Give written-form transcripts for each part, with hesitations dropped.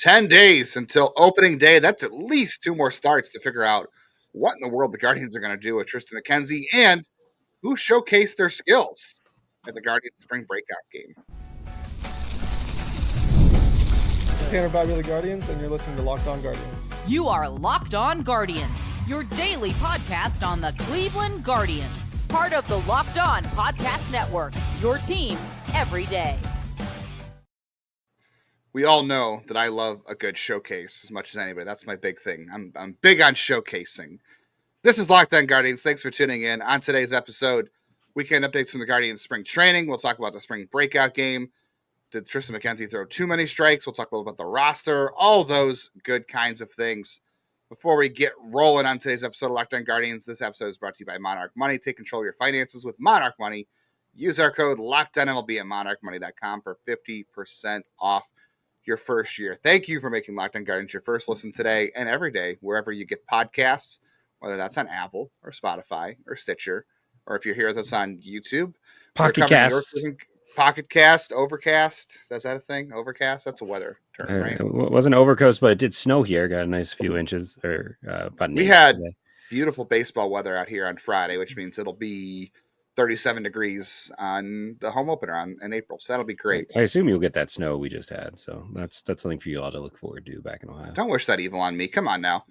10 days until opening day. That's at least 2 more starts to figure out what in the world the Guardians are going to do with Triston McKenzie and who showcased their skills at the Guardians Spring Breakout game. Tanner Bibee, the Guardians, and you're listening to Locked On Guardians. You are Locked On Guardians, your daily podcast on the Cleveland Guardians. Part of the Locked On Podcast Network, your team every day. We all know that I love a good showcase as much as anybody. That's my big thing. I'm big on showcasing. This is Locked On Guardians. Thanks for tuning in. On today's episode, weekend updates from the Guardians spring training. We'll talk about the spring breakout game. Did Triston McKenzie throw too many strikes? We'll talk a little about the roster. All those good kinds of things. Before we get rolling on today's episode of Locked On Guardians, this episode is brought to you by Monarch Money. Take control of your finances with Monarch Money. Use our code LOCKEDONMLB at monarchmoney.com for 50% off your first year. Thank you for making Locked On Guardians your first listen today and every day, wherever you get podcasts, whether that's on Apple or Spotify or Stitcher, or if you're here with us on YouTube. Pocket Cast. Pocket Cast, Overcast. Is that a thing? Overcast? That's a weather term, right? It wasn't overcast, but it did snow here. Got a nice few inches. We had beautiful baseball weather out here on Friday, which means it'll be 37 degrees on the home opener in April. So that'll be great. I assume you'll get that snow we just had. So that's something for you all to look forward to back in Ohio. Don't wish that evil on me. Come on now.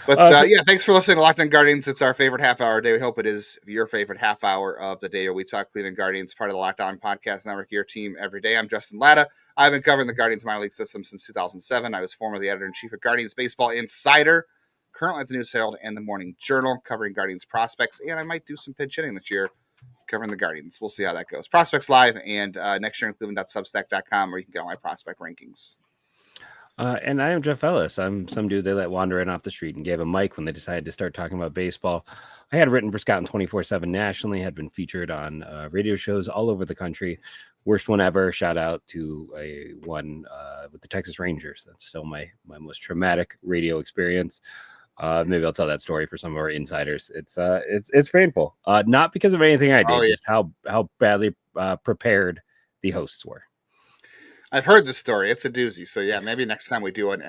But yeah, thanks for listening to Locked On Guardians. It's our favorite half hour day. We hope it is your favorite half hour of the day where we talk Cleveland Guardians, part of the Locked On Podcast Network, your team every day. I'm Justin Latta. I've been covering the Guardians minor league system since 2007. I was formerly the editor-in-chief of Guardians Baseball Insider, currently at the News Herald and the Morning Journal, covering Guardians prospects, and I might do some pitch hitting this year covering the Guardians. We'll see how that goes. Prospects Live and next year in cleveland.substack.com, where you can get all my prospect rankings. And I am Jeff Ellis. I'm some dude they let wander in off the street and gave a mic when they decided to start talking about baseball. I had written for Scouting 24/7 nationally, had been featured on radio shows all over the country. Worst one ever. Shout out to one with the Texas Rangers. That's still my most traumatic radio experience. Maybe I'll tell that story for some of our insiders. It's painful. Not because of anything I did, just how badly prepared the hosts were. I've heard this story. It's a doozy. So yeah, maybe next time we do an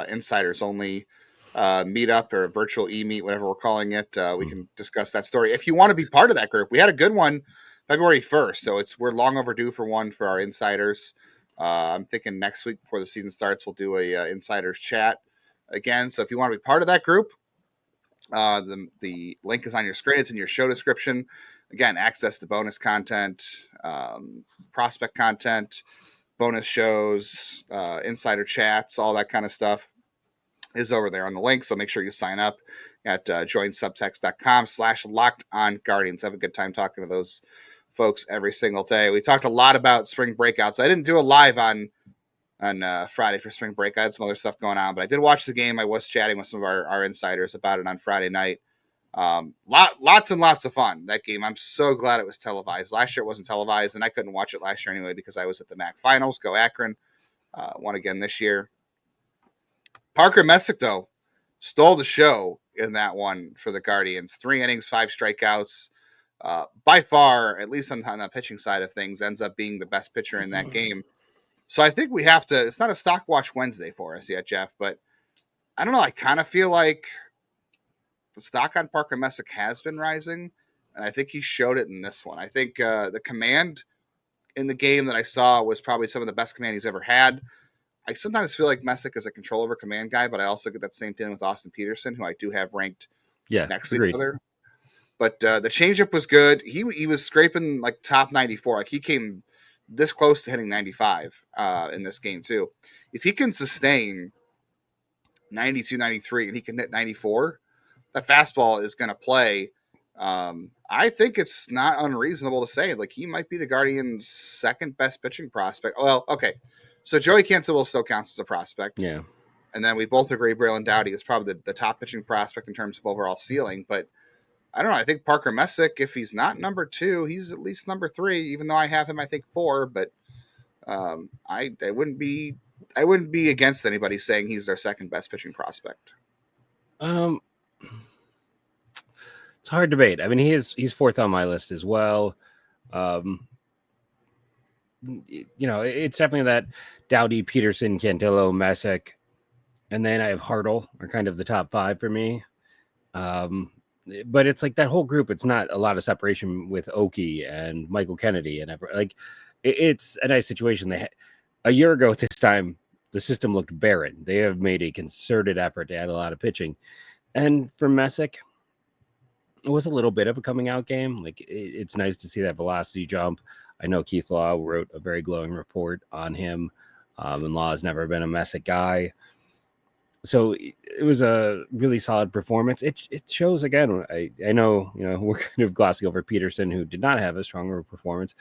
insiders only meetup or virtual e-meet, whatever we're calling it, we can discuss that story. If you want to be part of that group, we had a good one February 1st. So we're long overdue for one for our insiders. I'm thinking next week before the season starts, we'll do a insiders chat again. So if you want to be part of that group, the link is on your screen. It's in your show description. Again, access to bonus content, prospect content, bonus shows, insider chats, all that kind of stuff is over there on the link. So make sure you sign up at joinsubtext.com/LockedOnGuardians. Have a good time talking to those folks every single day. We talked a lot about spring breakouts. I didn't do a live on Friday for spring breakout. I had some other stuff going on, but I did watch the game. I was chatting with some of our insiders about it on Friday night. Lots and lots of fun, that game. I'm so glad it was televised. Last year it wasn't televised, and I couldn't watch it last year anyway because I was at the MAC finals. Go Akron. Won again this year. Parker Messick, though, stole the show in that one for the Guardians. 3 innings, 5 strikeouts. By far, at least on the pitching side of things, ends up being the best pitcher in that game. So I think we have to, it's not a stock watch Wednesday for us yet, Jeff, but I don't know. I kind of feel like the stock on Parker Messick has been rising, and I think he showed it in this one. I think the command in the game that I saw was probably some of the best command he's ever had. I sometimes feel like Messick is a control over command guy, but I also get that same feeling with Austin Peterson, who I do have ranked next to each other. But the changeup was good. He was scraping like top 94. Like he came this close to hitting 95 in this game too. If he can sustain 92, 93, and he can hit 94, that fastball is going to play. I think it's not unreasonable to say like he might be the Guardians' second best pitching prospect. Well, okay. So Joey Cantillo still counts as a prospect. Yeah. And then we both agree Braylon Dowdy is probably the top pitching prospect in terms of overall ceiling. But I don't know. I think Parker Messick, if he's not number 2, he's at least number 3, even though I have him, I think 4. But I wouldn't be against anybody saying he's their second best pitching prospect. It's a hard debate. I mean, he's 4th on my list as well. it's definitely that Doughty, Peterson, Cantillo, Messick, and then I have Hartle are kind of the top 5 for me. But it's like that whole group. It's not a lot of separation with Oki and Michael Kennedy and it's a nice situation. A year ago at this time, the system looked barren. They have made a concerted effort to add a lot of pitching, and for Messick, it was a little bit of a coming out game. Like it's nice to see that velocity jump. I know Keith Law wrote a very glowing report on him, and Law has never been a Messick guy. So it was a really solid performance. It shows again. I know we're kind of glossing over Peterson, who did not have a stronger performance,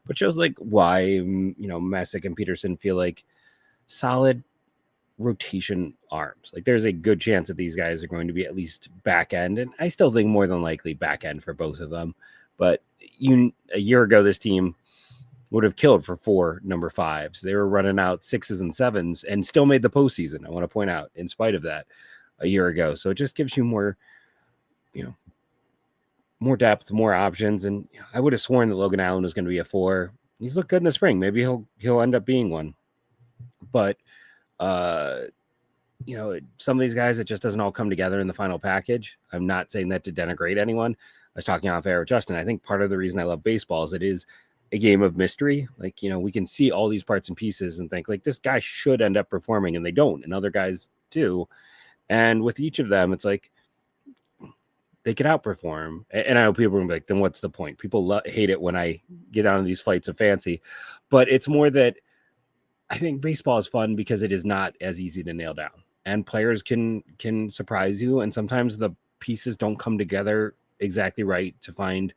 but shows like why Messick and Peterson feel like solid rotation arms. Like there's a good chance that these guys are going to be at least back end, and I still think more than likely back end for both of them. But a year ago, this team would have killed for 4 number 5s. They were running out 6s and 7s and still made the postseason. I want to point out, in spite of that, a year ago. So it just gives you more depth, more options. And I would have sworn that Logan Allen was going to be a 4. He's looked good in the spring. Maybe he'll end up being one. But some of these guys, it just doesn't all come together in the final package. I'm not saying that to denigrate anyone. I was talking off air with Justin. I think part of the reason I love baseball is it is a game of mystery. Like, we can see all these parts and pieces and think like this guy should end up performing, and they don't, and other guys do. And with each of them, it's like they could outperform. And I know people are gonna be like, then what's the point? People hate it when I get on these flights of fancy, but it's more that I think baseball is fun because it is not as easy to nail down, and players can surprise you, and sometimes the pieces don't come together exactly right to find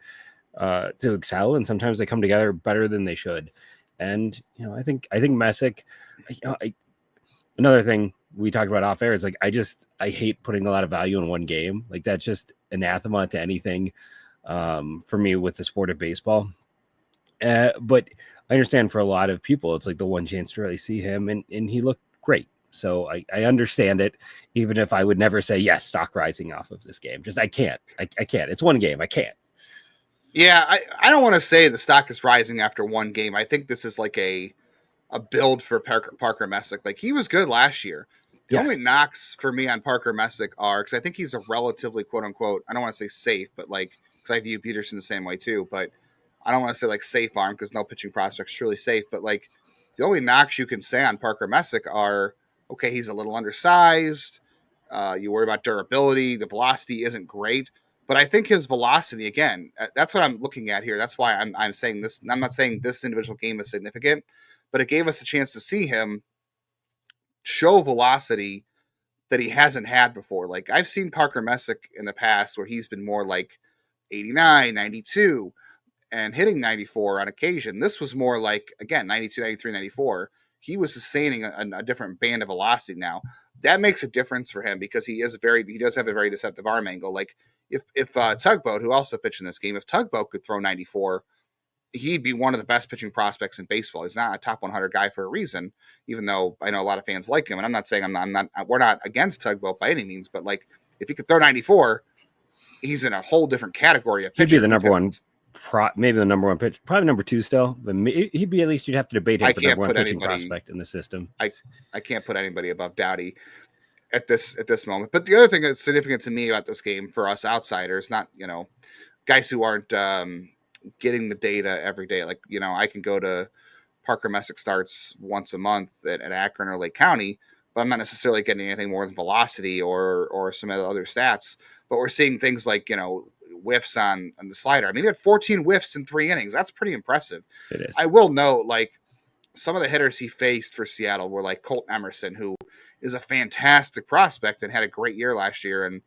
to excel, and sometimes they come together better than they should. And I think Messick, another thing we talked about off air is like I hate putting a lot of value in one game. Like that's just anathema to anything for me with the sport of baseball. But I understand for a lot of people it's like the one chance to really see him, and he looked great. So I understand it, even if I would never say yes, stock rising off of this game. Just I can't. It's one game. I can't. Yeah, I don't want to say the stock is rising after one game. I think this is like a build for Parker Messick. Like he was good last year. The only knocks for me on Parker Messick are because I think he's a relatively quote unquote, I don't want to say safe, but like because I view Peterson the same way too. But I don't want to say like safe arm because no pitching prospect's truly safe. But like the only knocks you can say on Parker Messick are okay, he's a little undersized. You worry about durability. The velocity isn't great. But I think his velocity, again, that's what I'm looking at here. That's why I'm saying this. I'm not saying this individual game is significant, but it gave us a chance to see him show velocity that he hasn't had before. Like I've seen Parker Messick in the past where he's been more like 89, 92 and hitting 94 on occasion. This was more like, again, 92, 93, 94. He was sustaining a different band of velocity now. That makes a difference for him because he does have a very deceptive arm angle. Like if Tugboat, who also pitched in this game, if Tugboat could throw 94, he'd be one of the best pitching prospects in baseball. He's not a top 100 guy for a reason, even though I know a lot of fans like him. And I'm not saying we're not against Tugboat by any means, but like if he could throw 94, he's in a whole different category of pitcher. He'd be the number one. Maybe the number one pitch, probably number 2 still, but he'd be at least you'd have to debate him for number one pitching prospect in the system. I can't put anybody above Doughty at this moment. But the other thing that's significant to me about this game for us outsiders, not guys who aren't getting the data every day. Like I can go to Parker Messick starts once a month at Akron or Lake County, but I'm not necessarily getting anything more than velocity or some other stats. But we're seeing things like whiffs on the slider. I mean, he had 14 whiffs in 3 innings. That's pretty impressive. It is. I will note, like, some of the hitters he faced for Seattle were like Colt Emerson, who is a fantastic prospect and had a great year last year, and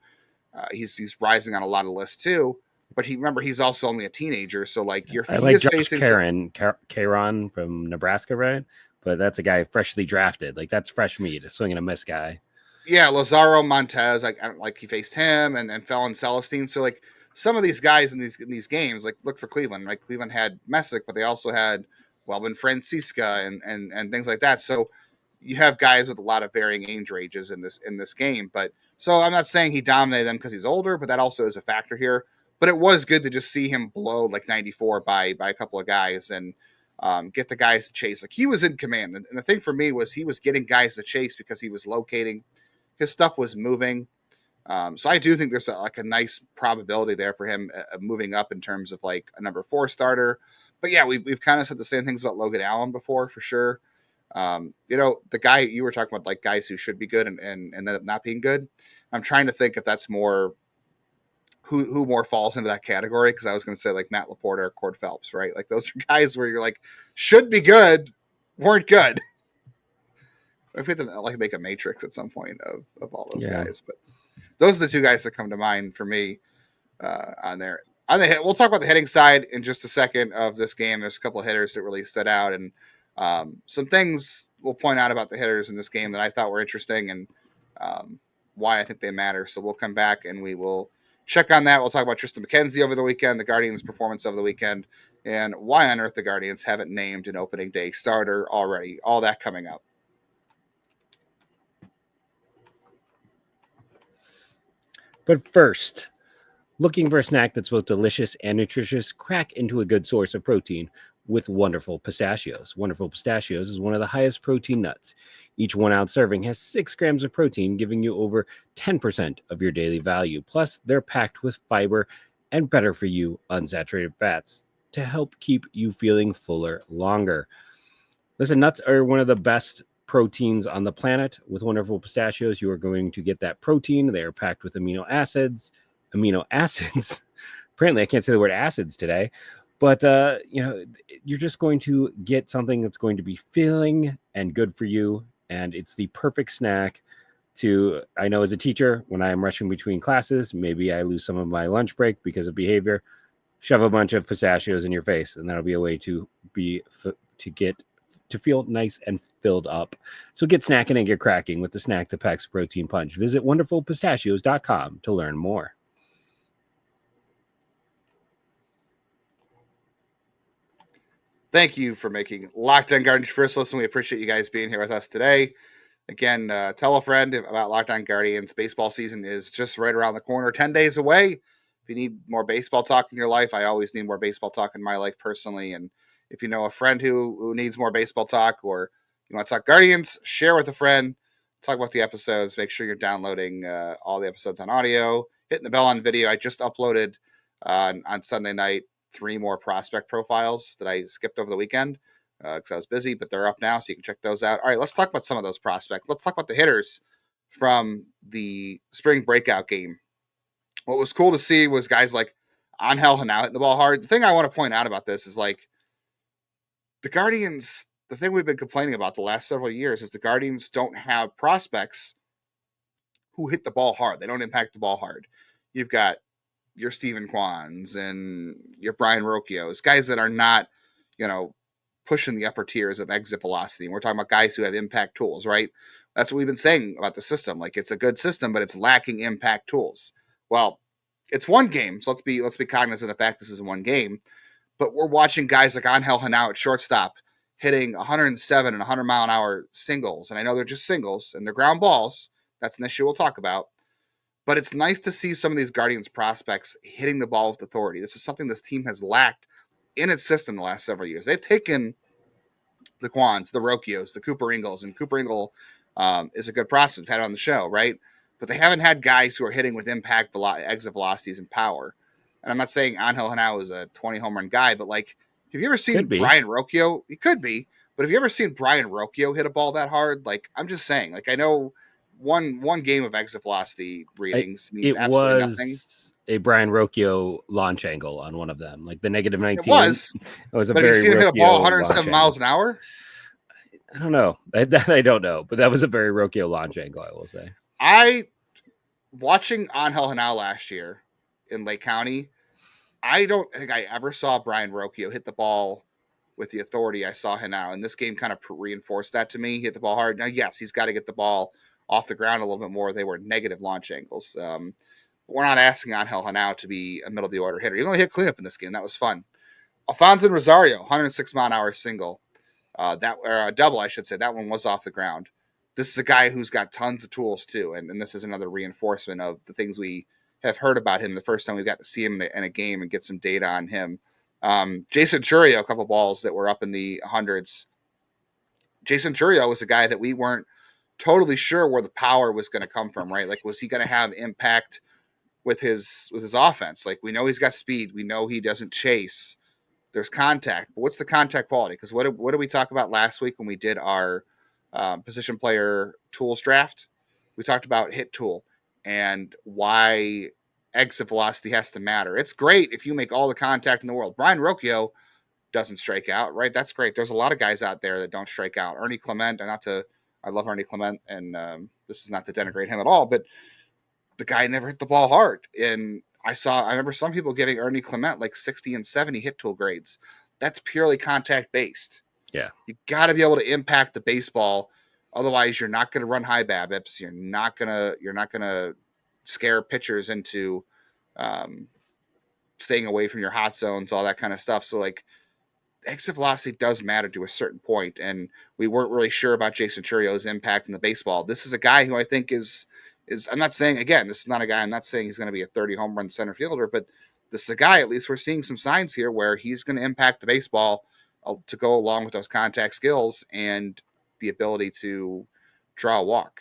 he's rising on a lot of lists too. But he's also only a teenager, so like I like Josh Caron from Nebraska, right? But that's a guy freshly drafted. Like that's fresh meat, a swing and a miss guy. Yeah, Lazaro Montez, like he faced him, and Felon Celestine. So like some of these guys in these games, like look for Cleveland. Like Cleveland had Messick, but they also had Welvin Francisca and things like that. So you have guys with a lot of varying age ranges in this game. But so I'm not saying he dominated them because he's older, but that also is a factor here. But it was good to just see him blow like 94 by a couple of guys, and get the guys to chase. Like, he was in command. And the thing for me was he was getting guys to chase because he was locating. His stuff was moving. So I do think there's a nice probability there for him moving up in terms of like a number 4 starter. But yeah, we've kind of said the same things about Logan Allen before, for sure. The guy you were talking about, like guys who should be good and end up not being good. I'm trying to think if that's more who more falls into that category, because I was going to say like Matt Laporta or Cord Phelps, right? Like those are guys where you're like should be good, weren't good. I have to like make a matrix at some point of all those guys, but those are the 2 guys that come to mind for me on there. On the hit, we'll talk about the hitting side in just a second of this game. There's a couple of hitters that really stood out, and some things we'll point out about the hitters in this game that I thought were interesting and why I think they matter. So we'll come back and we will check on that. We'll talk about Triston McKenzie over the weekend, the Guardians' performance over the weekend, and why on earth the Guardians haven't named an opening day starter already. All that coming up. But first, looking for a snack that's both delicious and nutritious, crack into a good source of protein with Wonderful Pistachios. Wonderful Pistachios is one of the highest protein nuts. Each 1 ounce serving has 6 grams of protein, giving you over 10% of your daily value. Plus, they're packed with fiber and better for you unsaturated fats to help keep you feeling fuller longer. Listen, nuts are one of the best proteins on the planet. With Wonderful Pistachios, you are going to get that protein. They are packed with amino acids. Apparently I can't say the word acids today, but you're just going to get something that's going to be filling and good for you. And it's the perfect snack I know as a teacher, when I am rushing between classes, maybe I lose some of my lunch break because of behavior, shove a bunch of pistachios in your face, and that'll be a way to feel nice and filled up. So get snacking and get cracking with the snack that packs protein punch. Visit wonderfulpistachios.com to learn more. Thank you for making Locked On Guardians your first listen. We appreciate you guys being here with us today. Again, tell a friend about Locked On Guardians. Baseball season is just right around the corner, 10 days away. If you need more baseball talk in your life, I always need more baseball talk in my life personally. And if you know a friend who needs more baseball talk, or you want to talk Guardians, share with a friend, talk about the episodes. Make sure you're downloading all the episodes on audio, hitting the bell on video. I just uploaded on Sunday night 3 more prospect profiles that I skipped over the weekend because I was busy, but they're up now, so you can check those out. All right, let's talk about some of those prospects. Let's talk about the hitters from the spring breakout game. What was cool to see was guys like Angel Hanao hitting the ball hard. The thing I want to point out about this is like the Guardians, the thing we've been complaining about the last several years is the Guardians don't have prospects who hit the ball hard. They don't impact the ball hard. You've got your Steven Kwans and your Brian Rocchios, guys that are not, pushing the upper tiers of exit velocity. And we're talking about guys who have impact tools, right? That's what we've been saying about the system. Like, it's a good system, but it's lacking impact tools. Well, it's one game, so let's be cognizant of the fact this is one game. But we're watching guys like Angel Hanao at shortstop hitting 107 and 100 mile an hour singles. And I know they're just singles and they're ground balls. That's an issue we'll talk about. But it's nice to see some of these Guardians prospects hitting the ball with authority. This is something this team has lacked in its system the last several years. They've taken the Kwans, the Rocchios, the Cooper Ingles, and Cooper Ingle is a good prospect. We've had it on the show, right? But they haven't had guys who are hitting with impact exit velocities and power. And I'm not saying Angel Hanao is a 20 home run guy, but like, have you ever seen Brian Rocchio? He could be, but have you ever seen Brian Rocchio hit a ball that hard? Like, I'm just saying, like, I know one game of exit velocity readings means absolutely nothing. A Brian Rocchio launch angle on one of them, like the negative 19. It was a very. Have you seen him hit a ball 107 miles an hour? I don't know. That I don't know, but that was a very Rocchio launch angle, I will say. Watching Angel Hanao last year in Lake County, I don't think I ever saw Brian Rocchio hit the ball with the authority I saw Hanao. And this game kind of reinforced that to me. He hit the ball hard. Now, yes, he's got to get the ball off the ground a little bit more. They were negative launch angles. We're not asking Angel Hanao to be a middle of the order hitter. He only hit cleanup in this game. That was fun. Alfonso Rosario, 106 mile an hour single. A double, I should say. That one was off the ground. This is a guy who's got tons of tools too. And this is another reinforcement of the things we have heard about him the first time we got to see him in a game and get some data on him. Jason Churio, a couple balls that were up in the hundreds. Jason Churio was a guy that we weren't totally sure where the power was going to come from, right? Like, was he going to have impact with his offense? Like, we know he's got speed. We know he doesn't chase. There's contact, but what's the contact quality? Because what did we talk about last week when we did our position player tools draft? We talked about hit tool and why exit velocity has to matter. It's great if you make all the contact in the world. Brian Rocchio doesn't strike out, right? That's great. There's a lot of guys out there that don't strike out. Ernie Clement, I love Ernie Clement, and this is not to denigrate him at all, but the guy never hit the ball hard. And I remember some people giving Ernie Clement like 60 and 70 hit tool grades. That's purely contact based. Yeah. You got to be able to impact the baseball. Otherwise, you're not going to run high BABIPs. You're not going to scare pitchers into staying away from your hot zones, all that kind of stuff. So, like, exit velocity does matter to a certain point, and we weren't really sure about Jason Churio's impact in the baseball. This is a guy who I think is I'm not saying, again, this is not a guy, I'm not saying he's going to be a 30 home run center fielder, but this is a guy, at least we're seeing some signs here where he's going to impact the baseball to go along with those contact skills and the ability to draw a walk.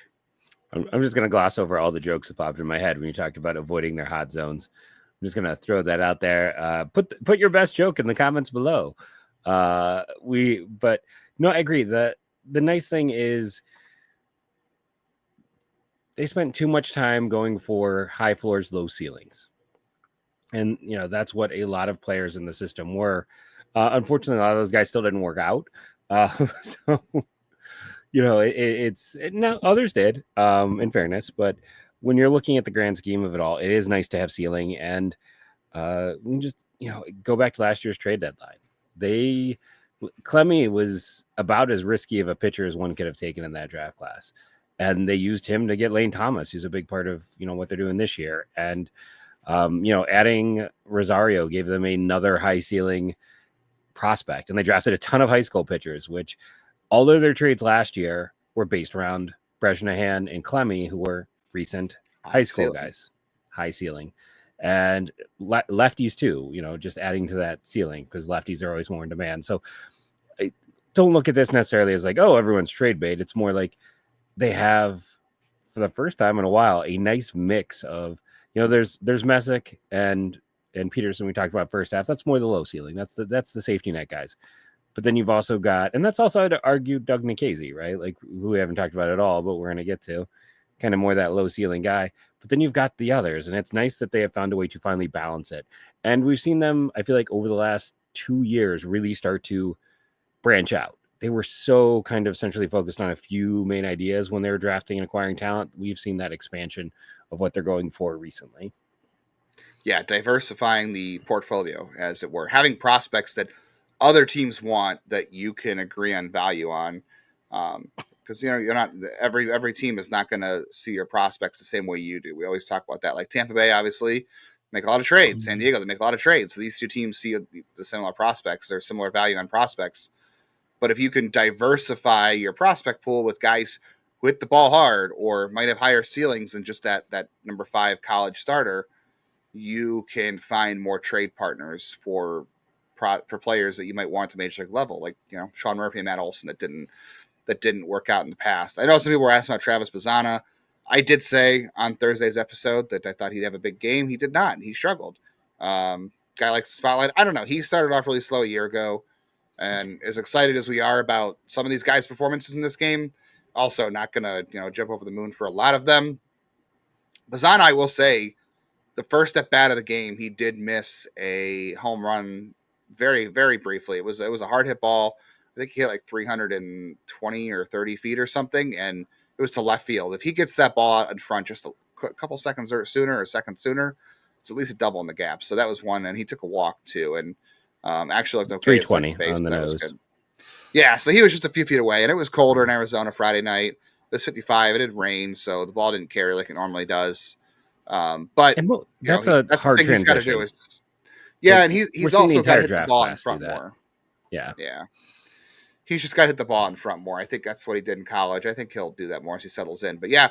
I'm just going to gloss over all the jokes that popped in my head when you talked about avoiding their hot zones. I'm just going to throw that out there. Put your best joke in the comments below. But no, I agree. The nice thing is they spent too much time going for high floors, low ceilings. And, that's what a lot of players in the system were. Unfortunately, a lot of those guys still didn't work out. Now others did, in fairness, but when you're looking at the grand scheme of it all, it is nice to have ceiling. And we just, go back to last year's trade deadline. Clemmy was about as risky of a pitcher as one could have taken in that draft class. And they used him to get Lane Thomas, who's a big part of, what they're doing this year. And, adding Rosario gave them another high ceiling prospect. And they drafted a ton of high school pitchers, which all of their trades last year were based around Bresnahan and Clemmy, who were recent high school guys, high ceiling. And lefties too, just adding to that ceiling because lefties are always more in demand. So I don't look at this necessarily as like, oh, everyone's trade bait. It's more like they have, for the first time in a while, a nice mix of, there's Messick and Peterson we talked about first half. That's more the low ceiling. That's the safety net guys. But then you've also got, and that's also, I'd argue, Doug Nikhazy, right? Like, who we haven't talked about at all, but we're going to get to. Kind of more that low ceiling guy. But then you've got the others, and it's nice that they have found a way to finally balance it. And we've seen them, I feel like, over the last 2 years really start to branch out. They were so kind of centrally focused on a few main ideas when they were drafting and acquiring talent. We've seen that expansion of what they're going for recently. Yeah, diversifying the portfolio, as it were. Having prospects that other teams want that you can agree on value on. Because you're not every team is not going to see your prospects the same way you do. We always talk about that. Like Tampa Bay, obviously, make a lot of trades. San Diego, they make a lot of trades. So these two teams see the similar prospects. There's similar value on prospects. But if you can diversify your prospect pool with guys who hit the ball hard or might have higher ceilings than just that number 5 college starter, you can find more trade partners for players that you might want to major league level, like Sean Murphy and Matt Olson that didn't work out in the past. I know some people were asking about Travis Bazzana. I did say on Thursday's episode that I thought he'd have a big game. He did not. He struggled. Guy likes the spotlight. I don't know. He started off really slow a year ago, and as excited as we are about some of these guys' performances in this game, also not going to jump over the moon for a lot of them. Bazzana, I will say, the first at bat of the game, he did miss a home run very, very briefly. It was a hard hit ball. I think he hit like 320 or 30 feet or something, and it was to left field. If he gets that ball out in front just a couple seconds sooner, or a second sooner, it's at least a double in the gap. So that was one, and he took a walk too, and actually looked okay. 320 base, on the nose. Was good. Yeah, so he was just a few feet away, and it was colder in Arizona Friday night. It was 55. It had rained, so the ball didn't carry like it normally does. But that's a hard transition. He's got to do is, and he's also got to hit the ball in front more. Yeah. He's just got to hit the ball in front more. I think that's what he did in college. I think he'll do that more as he settles in. But yeah,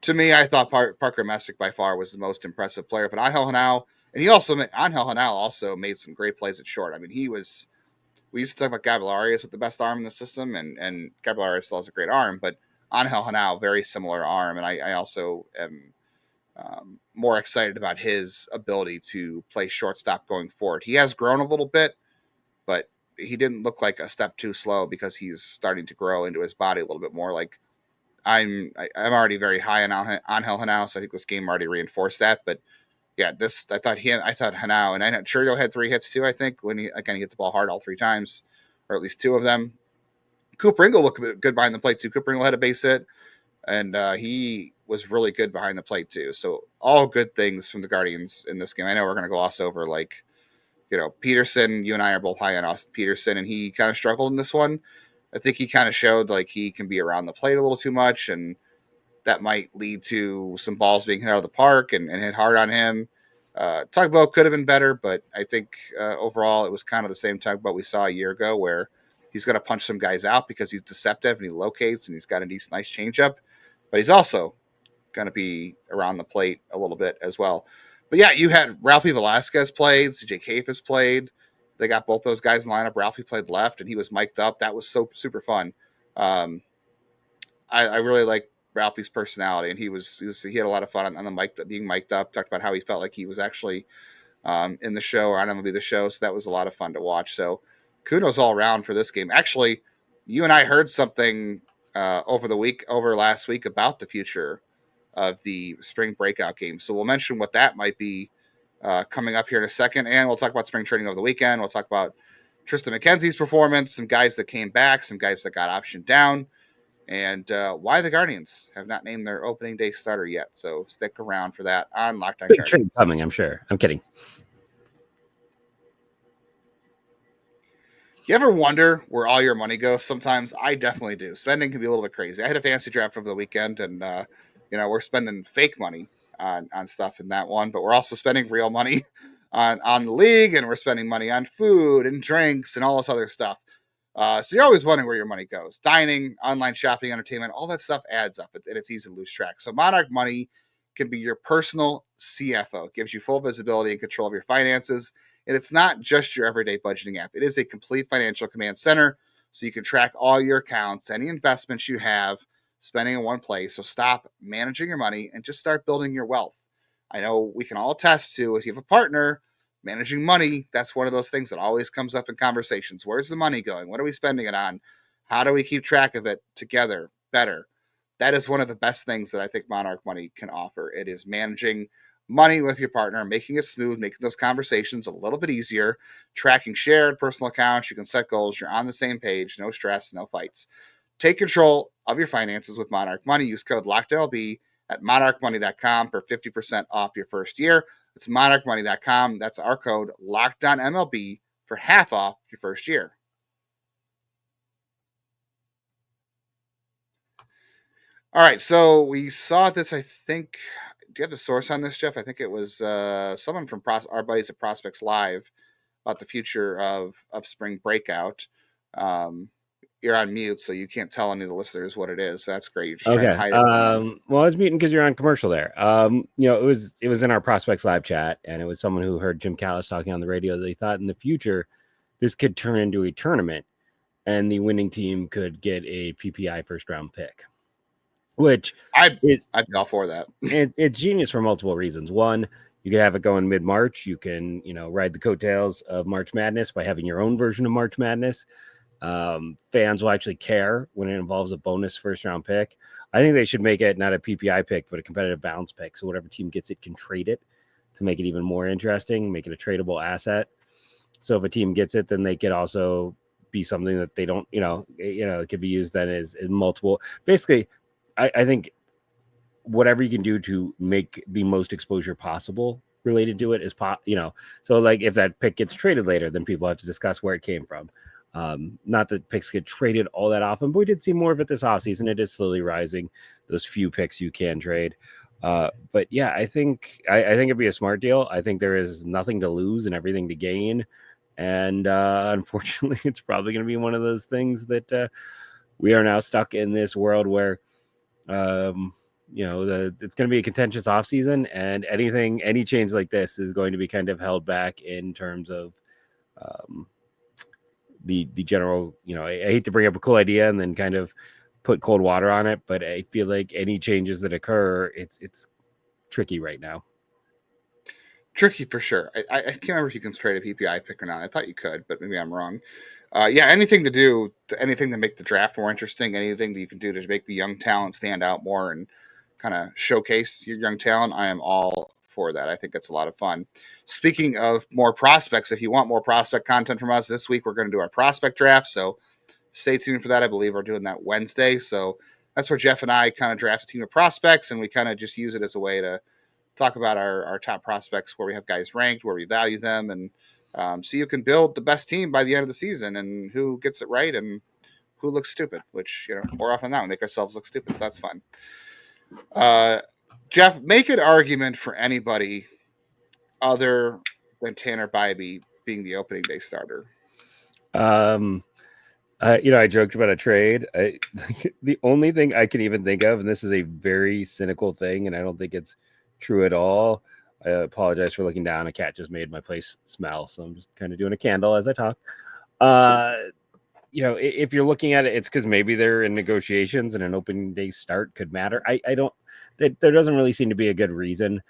to me, I thought Parker Messick by far was the most impressive player. But Aho now, And he also, Angel Hanal also made some great plays at short. I mean, we used to talk about Gabriel with the best arm in the system, and Gabriel still has a great arm, but Angel Hanal, very similar arm. And I also am more excited about his ability to play shortstop going forward. He has grown a little bit, but he didn't look like a step too slow because he's starting to grow into his body a little bit more. Like I'm already very high on Angel Hanal, so I think this game already reinforced that. But yeah, I thought Hanau, and I know Churio had 3 hits too. I think when he hit the ball hard all 3 times, or at least 2 of them. Cooper Ingle looked good behind the plate too. Cooper Ingle had a base hit, and he was really good behind the plate too. So all good things from the Guardians in this game. I know we're going to gloss over Peterson. You and I are both high on Austin Peterson, and he kind of struggled in this one. I think he kind of showed like he can be around the plate a little too much, and that might lead to some balls being hit out of the park and hit hard on him. Tugboat could have been better, but I think overall it was kind of the same Tugboat we saw a year ago, where he's going to punch some guys out because he's deceptive and he locates and he's got a nice changeup, but he's also going to be around the plate a little bit as well. But yeah, you had Ralphie Velasquez played, CJ Kafis played. They got both those guys in the lineup. Ralphie played left and he was mic'd up. That was so super fun. I really like Ralphie's personality, and he had a lot of fun on the mic, being mic'd up. Talked about how he felt like he was actually in the show or on MLB The Show, so that was a lot of fun to watch. So kudos all around for this game. Actually, you and I heard something over last week about the future of the spring breakout game. So we'll mention what that might be coming up here in a second, and we'll talk about spring training over the weekend. We'll talk about Triston McKenzie's performance, some guys that came back, some guys that got optioned down, and why the Guardians have not named their opening day starter yet. So stick around for that on Locked On Big Guardians. trade coming, I'm sure. I'm kidding. You ever wonder where all your money goes? Sometimes I definitely do. Spending can be a little bit crazy. I had a fantasy draft over the weekend, and we're spending fake money on stuff in that one, but we're also spending real money on the league, and we're spending money on food and drinks and all this other stuff. So you're always wondering where your money goes. Dining, online shopping, entertainment, all that stuff adds up, and it's easy to lose track. So Monarch Money can be your personal CFO. It gives you full visibility and control of your finances. And it's not just your everyday budgeting app. It is a complete financial command center, so you can track all your accounts, any investments you have, spending in one place. So stop managing your money and just start building your wealth. I know we can all attest to, if you have a partner, managing money, that's one of those things that always comes up in conversations. Where's the money going? What are we spending it on? How do we keep track of it together better? That is one of the best things that I think Monarch Money can offer. It is managing money with your partner, making it smooth, making those conversations a little bit easier, tracking shared personal accounts. You can set goals. You're on the same page. No stress, no fights. Take control of your finances with Monarch Money. Use code LOCKEDONLB at monarchmoney.com for 50% off your first year. It's monarchmoney.com. That's our code LOCKEDONMLB for half off your first year. All right, so we saw this, I think. Do you have the source on this, Jeff? I think it was someone from our buddies at Prospects Live about the future of Spring Breakout. You're on mute, so you can't tell any of the listeners what it is. So that's great. You're just trying to hide it. Well, I was muting because you're on commercial there. It was in our Prospects Live chat, and it was someone who heard Jim Callis talking on the radio. They thought in the future this could turn into a tournament, and the winning team could get a PPI first round pick. Which I'd be all for that. It's genius for multiple reasons. One, you could have it go in mid-March. You can, ride the coattails of March Madness by having your own version of March Madness. Fans will actually care when it involves a bonus first-round pick. I think they should make it not a PPI pick, but a competitive balance pick. So whatever team gets it can trade it to make it even more interesting, make it a tradable asset. So if a team gets it, then they could also be something that they don't, it could be used then as multiple. Basically, I think whatever you can do to make the most exposure possible related to it is, so like if that pick gets traded later, then people have to discuss where it came from. Not that picks get traded all that often, but we did see more of it this offseason. It is slowly rising, those few picks you can trade. But yeah, I think it'd be a smart deal. I think there is nothing to lose and everything to gain. And unfortunately, it's probably going to be one of those things that we are now stuck in this world where it's going to be a contentious offseason, and any change like this is going to be kind of held back in terms of the general, I hate to bring up a cool idea and then kind of put cold water on it, but I feel like any changes that occur, it's tricky right now. Tricky for sure. I can't remember if you can trade a PPI pick or not. I thought you could, but maybe I'm wrong. Anything to make the draft more interesting, anything that you can do to make the young talent stand out more and kind of showcase your young talent, I am all for that. I think it's a lot of fun. Speaking of more prospects, if you want more prospect content from us, this week we're going to do our prospect draft, so stay tuned for that. I believe we're doing that Wednesday, so that's where Jeff and I kind of draft a team of prospects, and we kind of just use it as a way to talk about our top prospects, where we have guys ranked, where we value them, and so you can build the best team by the end of the season, and who gets it right and who looks stupid, which, more often than not, we make ourselves look stupid, so that's fun. Jeff, make an argument for anybody other than Tanner Bibee being the opening day starter. I joked about a trade. The only thing I can even think of, and this is a very cynical thing, and I don't think it's true at all. I apologize for looking down. A cat just made my place smell, so I'm just kind of doing a candle as I talk. If you're looking at it, it's because maybe they're in negotiations and an opening day start could matter. I don't. There doesn't really seem to be a good reason.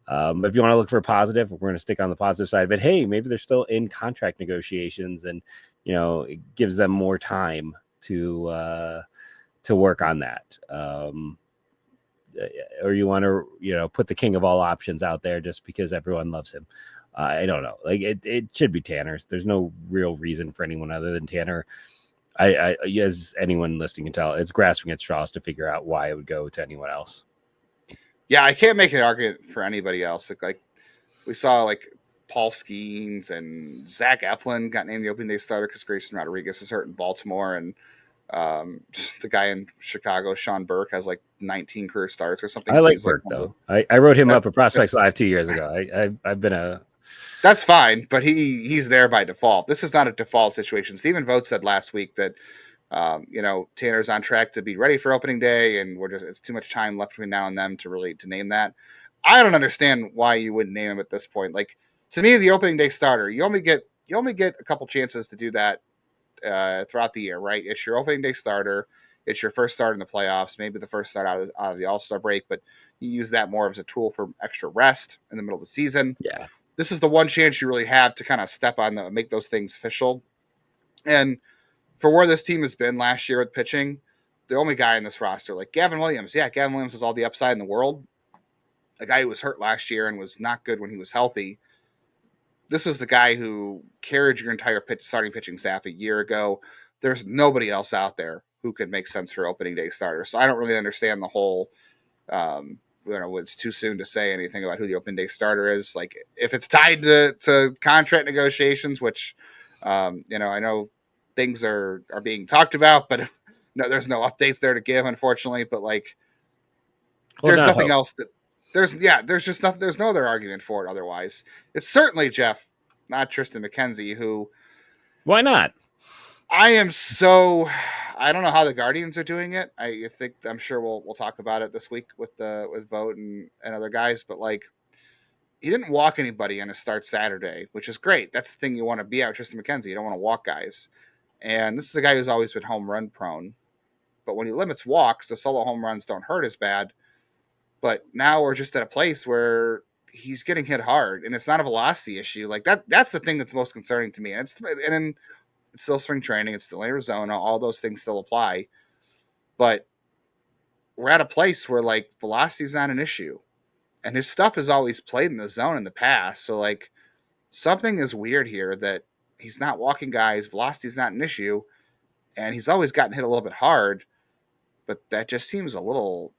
If you want to look for a positive, we're going to stick on the positive side. But hey, maybe they're still in contract negotiations, and it gives them more time to work on that. Or you want to, put the king of all options out there just because everyone loves him. I don't know. Like it should be Tanner's. There's no real reason for anyone other than Tanner. I as anyone listening can tell, it's grasping at straws to figure out why it would go to anyone else. Yeah, I can't make an argument for anybody else. Like we saw, Paul Skeens and Zach Eflin got named the opening day starter because Grayson Rodriguez is hurt in Baltimore, and the guy in Chicago, Sean Burke, has 19 career starts or something. I like Burke though. I wrote him up at Prospects Live 2 years ago. I've been a. That's fine, but he's there by default. This is not a default situation. Stephen Vogt said last week that Tanner's on track to be ready for opening day, and it's too much time left between now and then to name that. I don't understand why you wouldn't name him at this point. To me, the opening day starter, you only get a couple chances to do that throughout the year, right? It's your opening day starter. It's your first start in the playoffs, maybe the first start out of the All-Star break, but you use that more as a tool for extra rest in the middle of the season. Yeah. This is the one chance you really have to kind of step on make those things official. And for where this team has been last year with pitching, the only guy in this roster, Gavin Williams. Yeah, Gavin Williams has all the upside in the world. A guy who was hurt last year and was not good when he was healthy. This is the guy who carried your entire starting pitching staff a year ago. There's nobody else out there who could make sense for opening day starter. So I don't really understand the whole, it's too soon to say anything about who the opening day starter is. If it's tied to contract negotiations, which, I know things are being talked about, but no, there's no updates there to give, unfortunately. But there's nothing else that. There's just nothing. There's no other argument for it. Otherwise, it's certainly Jeff, not Triston McKenzie. Who? Why not? I don't know how the Guardians are doing it. I'm sure we'll talk about it this week with Vogt and other guys. But he didn't walk anybody in a start Saturday, which is great. That's the thing you want to be out, Triston McKenzie. You don't want to walk guys. And this is a guy who's always been home run prone. But when he limits walks, the solo home runs don't hurt as bad. But now we're just at a place where he's getting hit hard, and it's not a velocity issue. That's the thing that's most concerning to me. And it's still spring training. It's still Arizona. All those things still apply. But we're at a place where velocity is not an issue. And his stuff has always played in the zone in the past. So something is weird here that he's not walking guys. Velocity is not an issue. And he's always gotten hit a little bit hard. But that just seems a little...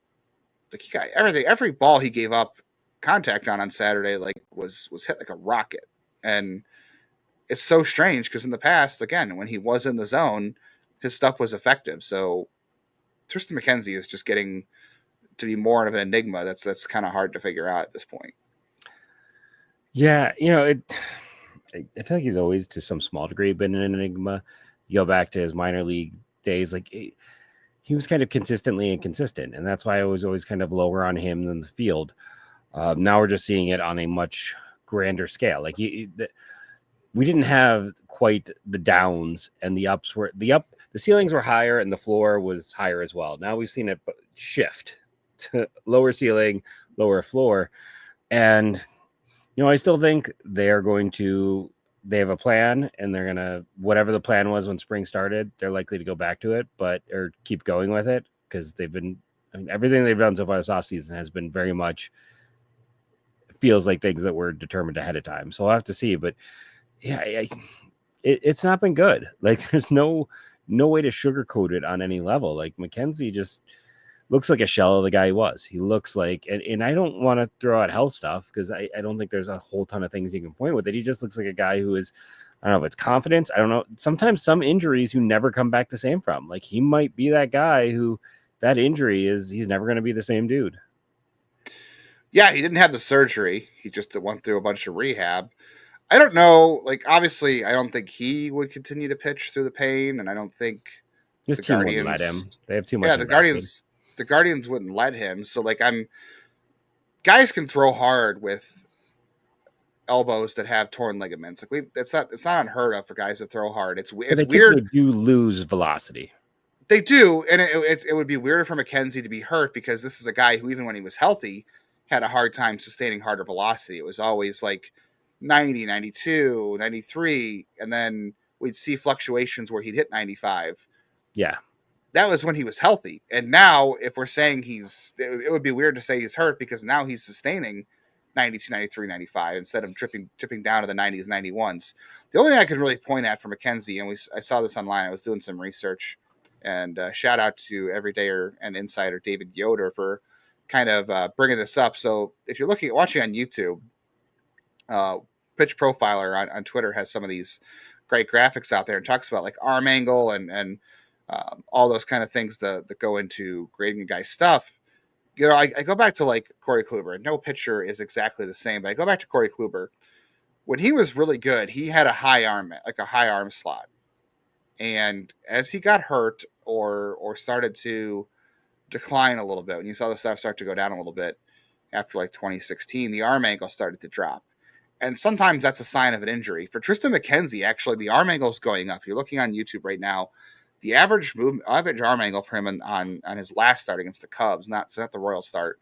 he got everything. Every ball he gave up contact on Saturday, was hit like a rocket, and it's so strange because in the past, again, when he was in the zone, his stuff was effective. So Triston McKenzie is just getting to be more of an enigma. That's kind of hard to figure out at this point. Yeah, I feel like he's always to some small degree been an enigma. You go back to his minor league days, he he was kind of consistently inconsistent, and that's why I was always kind of lower on him than the field. Now we're just seeing it on a much grander scale. Like we didn't have quite the downs, and the ups were the ceilings were higher and the floor was higher as well. Now we've seen it shift to lower ceiling, lower floor. And, I still think they have a plan, and they're going to, whatever the plan was when spring started, they're likely to go back to it, or keep going with it, because everything they've done so far this offseason has been very much, feels like things that were determined ahead of time. So I'll have to see, but yeah, it's not been good. Like, there's no way to sugarcoat it on any level. Like, McKenzie just looks like a shell of the guy he was. He looks like, and I don't want to throw out health stuff, because I don't think there's a whole ton of things you can point with it. He just looks like a guy who is, I don't know if it's confidence. I don't know. Sometimes some injuries you never come back the same from. Like, he might be that guy who that injury he's never going to be the same dude. Yeah, he didn't have the surgery. He just went through a bunch of rehab. I don't know. Like, obviously, I don't think he would continue to pitch through the pain, and I don't think his team wouldn't let him. They have too much. Yeah, the Guardians wouldn't let him. So, like, guys can throw hard with elbows that have torn ligaments. Like, it's not unheard of for guys to throw hard. It's weird. They do lose velocity. They do, and it would be weirder for McKenzie to be hurt, because this is a guy who, even when he was healthy, had a hard time sustaining harder velocity. It was always like 90, 92, 93, and then we'd see fluctuations where he'd hit 95. Yeah. That was when he was healthy. And now, if we're saying it would be weird to say he's hurt, because now he's sustaining 92, 93, 95 instead of dripping down to the 90s, 91s. The only thing I could really point at for McKenzie, and I saw this online, I was doing some research, and shout out to everydayer and insider David Yoder for kind of bringing this up. So if you're watching on YouTube, Pitch Profiler on Twitter has some of these great graphics out there, and talks about like arm angle and all those kind of things that go into grading a guy's stuff. I go back to like Corey Kluber, and no pitcher is exactly the same, but I go back to Corey Kluber. When he was really good, he had a high arm slot. And as he got hurt or started to decline a little bit, when you saw the stuff start to go down a little bit after like 2016, the arm angle started to drop. And sometimes that's a sign of an injury. For Triston McKenzie, actually, the arm angle is going up. You're looking on YouTube right now. The average arm angle for him on his last start against the Cubs, not the Royal start,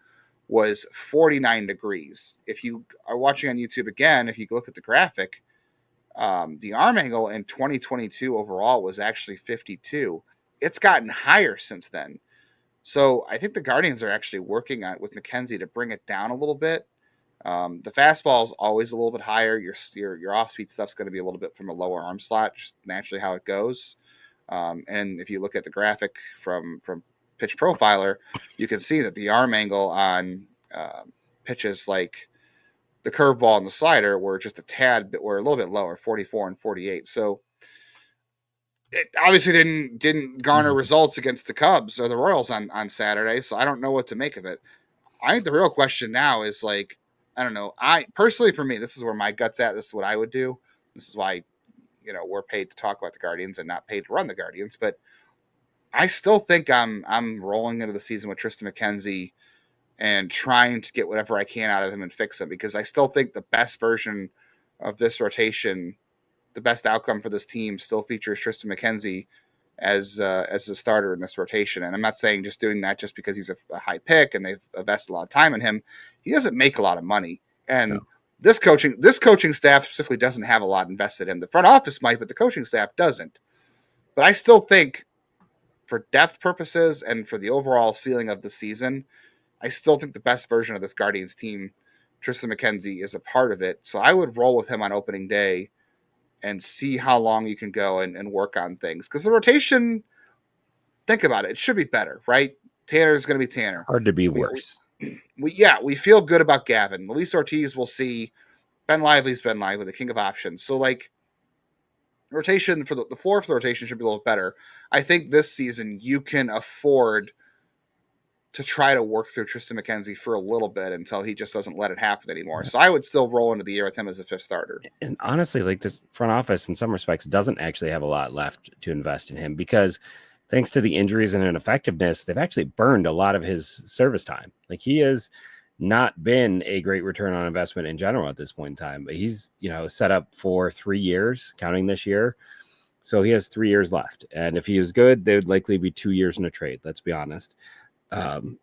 was 49 degrees. If you are watching on YouTube again, if you look at the graphic, the arm angle in 2022 overall was actually 52. It's gotten higher since then. So I think the Guardians are actually working on it with McKenzie to bring it down a little bit. The fastball is always a little bit higher. Your off-speed stuff's going to be a little bit from a lower arm slot, just naturally how it goes. And if you look at the graphic from Pitch Profiler, you can see that the arm angle on pitches like the curveball and the slider were just a little bit lower, 44 and 48. So it obviously didn't garner results against the Cubs or the Royals on Saturday. So I don't know what to make of it. I think the real question now is like, I don't know. I personally, for me, this is where my gut's at. This is what I would do. This is why, we're paid to talk about the Guardians and not paid to run the Guardians. But I still think I'm rolling into the season with Triston McKenzie and trying to get whatever I can out of him and fix him, because I still think the best version of this rotation, the best outcome for this team, still features Triston McKenzie as a starter in this rotation. And I'm not saying just doing that just because he's a high pick and they've invested a lot of time in him. He doesn't make a lot of money. And No. This coaching staff specifically doesn't have a lot invested in. The front office might, but the coaching staff doesn't. But I still think, for depth purposes and for the overall ceiling of the season, I still think the best version of this Guardians team, Triston McKenzie, is a part of it. So I would roll with him on opening day and see how long you can go and work on things. Because the rotation, think about it, it should be better, right? Tanner's going to be Tanner. Hard to be worse. We feel good about Gavin. Luis Ortiz, we'll see. Ben Lively's Ben Lively, the king of options. So, like, rotation for the floor for the rotation should be a little better. I think this season you can afford to try to work through Triston McKenzie for a little bit until he just doesn't let it happen anymore. So I would still roll into the year with him as a fifth starter. And honestly, like, this front office in some respects doesn't actually have a lot left to invest in him, because thanks to the injuries and ineffectiveness, they've actually burned a lot of his service time. Like, he has not been a great return on investment in general at this point in time, but he's, set up for 3 years, counting this year. So he has 3 years left. And if he is good, they would likely be 2 years in a trade. Let's be honest.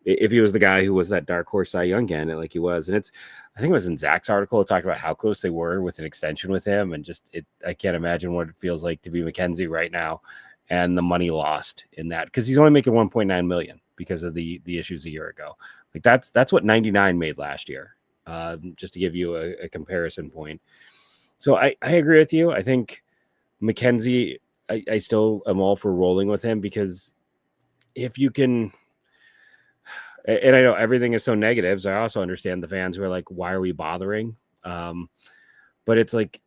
If he was the guy who was that dark horse Cy Young candidate like he was, and I think it was in Zach's article, it talked about how close they were with an extension with him, and I can't imagine what it feels like to be McKenzie right now, and the money lost in that, because he's only making 1.9 million because of the issues a year ago. Like, that's what 99 made last year, just to give you a comparison point. So I agree with you. I think McKenzie, I still am all for rolling with him, because if you can. And I know everything is so negative, so I also understand the fans who are like, why are we bothering? But it's like,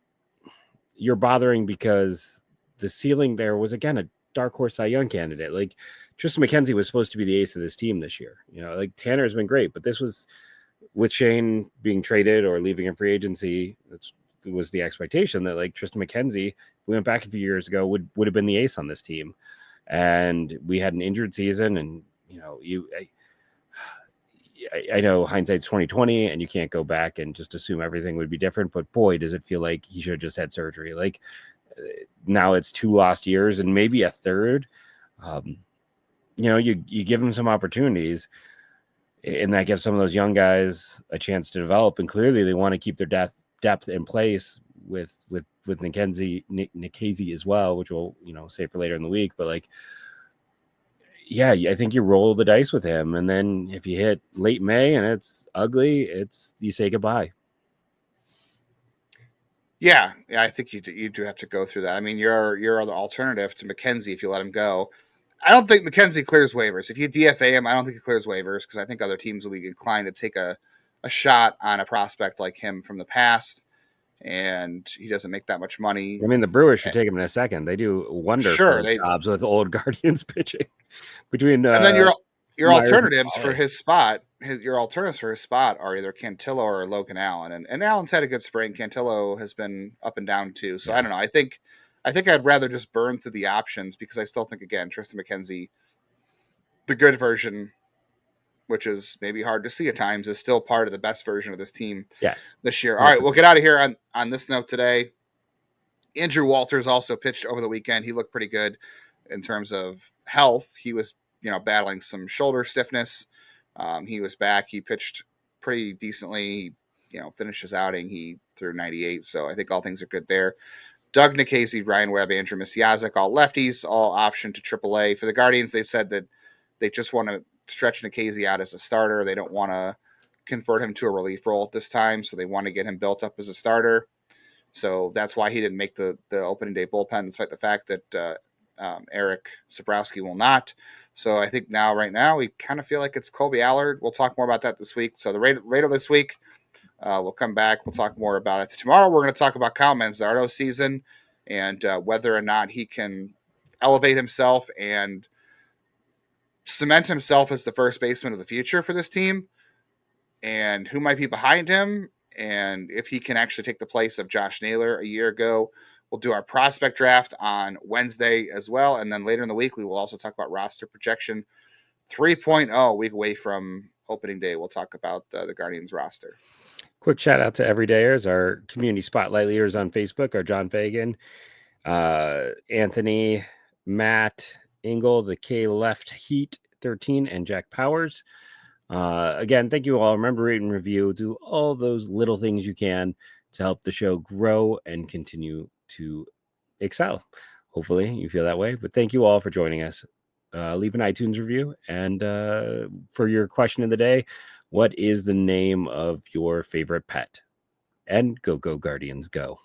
you're bothering because the ceiling there was, again, a dark horse Cy Young candidate. Like, Triston McKenzie was supposed to be the ace of this team this year. Like, Tanner has been great, but this was, with Shane being traded or leaving in free agency, it was the expectation that, like, Triston McKenzie, we went back a few years ago, would have been the ace on this team. And we had an injured season, and, I know hindsight's 2020, and you can't go back and just assume everything would be different, but boy, does it feel like he should have just had surgery. Like, now it's 2 lost years and maybe a third. You give him some opportunities, and that gives some of those young guys a chance to develop. And clearly they want to keep their depth in place with Nikhazy as well, which we'll, save for later in the week. But, like, yeah, I think you roll the dice with him, and then if you hit late May and it's ugly, you say goodbye. Yeah, I think you do have to go through that. I mean, you're the alternative to McKenzie if you let him go. I don't think McKenzie clears waivers. If you DFA him, I don't think he clears waivers, because I think other teams will be inclined to take a shot on a prospect like him from the past, and he doesn't make that much money. I mean, the Brewers should take him in a second. They do wonderful jobs with old Guardians pitching. And then your alternatives for his spot, your alternatives for his spot are either Cantillo or Logan Allen, and Allen's had a good spring. Cantillo has been up and down too. So I don't know. I think I'd rather just burn through the options, because I still think, again, Triston McKenzie, the good version, which is maybe hard to see at times, is still part of the best version of this team this year. All right, we'll get out of here on this note today. Andrew Walters also pitched over the weekend. He looked pretty good in terms of health. He was, battling some shoulder stiffness. He was back. He pitched pretty decently. He, finished his outing. He threw 98. So I think all things are good there. Doug Nikhazy, Ryan Webb, Andrew Messick, all lefties, all optioned to AAA. For the Guardians, they said that they just want to stretch Nikhazy out as a starter. They don't want to convert him to a relief role at this time, so they want to get him built up as a starter. So that's why he didn't make the opening day bullpen, despite the fact that Eric Sabrowski will not. So I think right now, we kind of feel like it's Colby Allard. We'll talk more about that this week. So the Raider this week, we'll come back. We'll talk more about it. Tomorrow, we're going to talk about Kyle Manzardo's season and whether or not he can elevate himself and cement himself as the first baseman of the future for this team, and who might be behind him, and if he can actually take the place of Josh Naylor a year ago. We'll do our prospect draft on Wednesday as well, and then later in the week, we will also talk about roster projection 3.0, a week away from opening day. We'll talk about the Guardians roster. Quick shout out to everydayers. Our community spotlight leaders on Facebook are John Fagan, Anthony, Matt, Ingle, the K Left Heat 13, and Jack Powers. Again, thank you all. Remember, rate and review. Do all those little things you can to help the show grow and continue to excel. Hopefully you feel that way. But thank you all for joining us. Leave an iTunes review. And for your question of the day, what is the name of your favorite pet? And go Guardians, go.